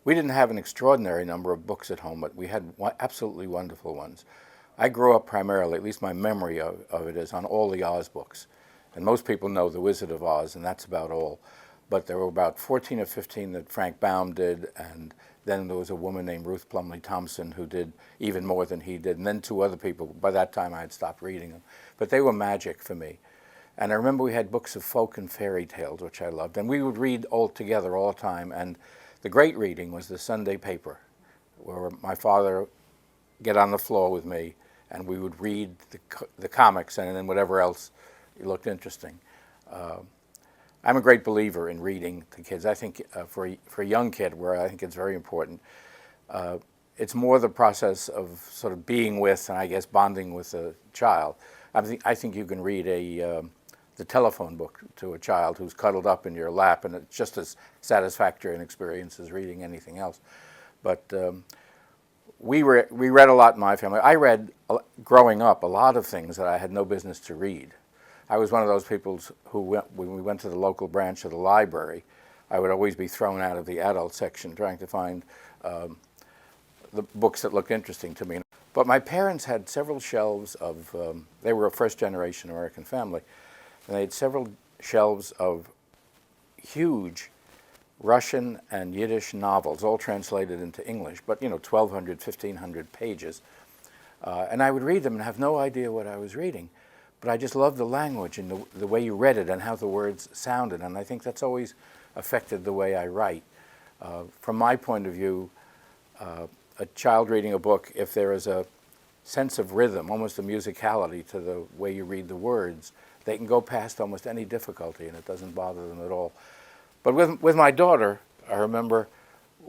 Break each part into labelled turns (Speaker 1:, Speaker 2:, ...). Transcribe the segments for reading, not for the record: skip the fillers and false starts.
Speaker 1: We didn't have an extraordinary number of books at home, but we had absolutely wonderful ones. I grew up primarily, at least my memory of it is, on all the Oz books. And most people know The Wizard of Oz, and that's about all. But there were about 14 or 15 that Frank Baum did, and then there was a woman named Ruth Plumley Thompson who did even more than he did, and then two other people. By that time, I had stopped reading them. But they were magic for me. And I remember we had books of folk and fairy tales, which I loved. And we would read all together all the time. And the great reading was the Sunday paper, where my father get on the floor with me, and we would read the comics and then whatever else looked interesting. I'm a great believer in reading to kids. I think for a young kid, where I think it's very important, it's more the process of sort of being with and I guess bonding with a child. I think you can read the telephone book to a child who's cuddled up in your lap, and it's just as satisfactory an experience as reading anything else. But we read a lot in my family. I read, growing up, a lot of things that I had no business to read. I was one of those people who, when we went to the local branch of the library, I would always be thrown out of the adult section trying to find the books that looked interesting to me. But my parents had several shelves of, they were a first-generation American family, and they had several shelves of huge Russian and Yiddish novels, all translated into English, but 1,200, 1,500 pages. And I would read them and have no idea what I was reading. But I just loved the language and the way you read it and how the words sounded. And I think that's always affected the way I write. From my point of view, a child reading a book, if there is a sense of rhythm, almost a musicality to the way you read the words, they can go past almost any difficulty and it doesn't bother them at all. But with my daughter, I remember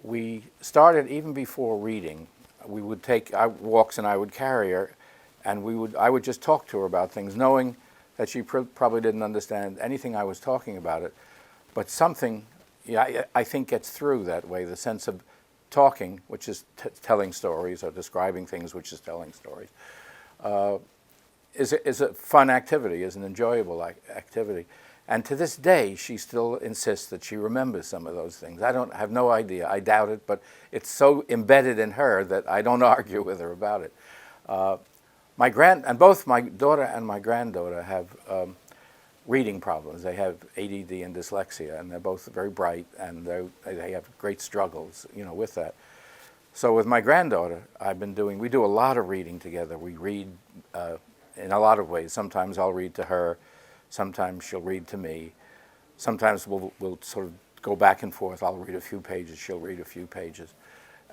Speaker 1: we started even before reading. We would take walks and I would carry her, and I would just talk to her about things, knowing that she probably didn't understand anything I was talking about it, but something, I think gets through that way, the sense of talking, which is telling stories, or describing things, which is telling stories, is a fun activity, is an enjoyable activity. And to this day, she still insists that she remembers some of those things. I have no idea. I doubt it, but it's so embedded in her that I don't argue with her about it. And both my daughter and my granddaughter have reading problems. They have ADD and dyslexia, and they're both very bright, and they have great struggles, with that. So with my granddaughter, we do a lot of reading together. We read in a lot of ways. Sometimes I'll read to her. Sometimes she'll read to me. Sometimes we'll sort of go back and forth. I'll read a few pages, she'll read a few pages.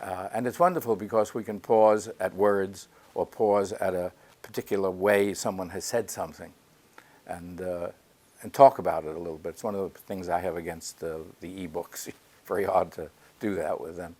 Speaker 1: And it's wonderful because we can pause at words or pause at a particular way someone has said something and talk about it a little bit. It's one of the things I have against the e-books. Very hard to do that with them.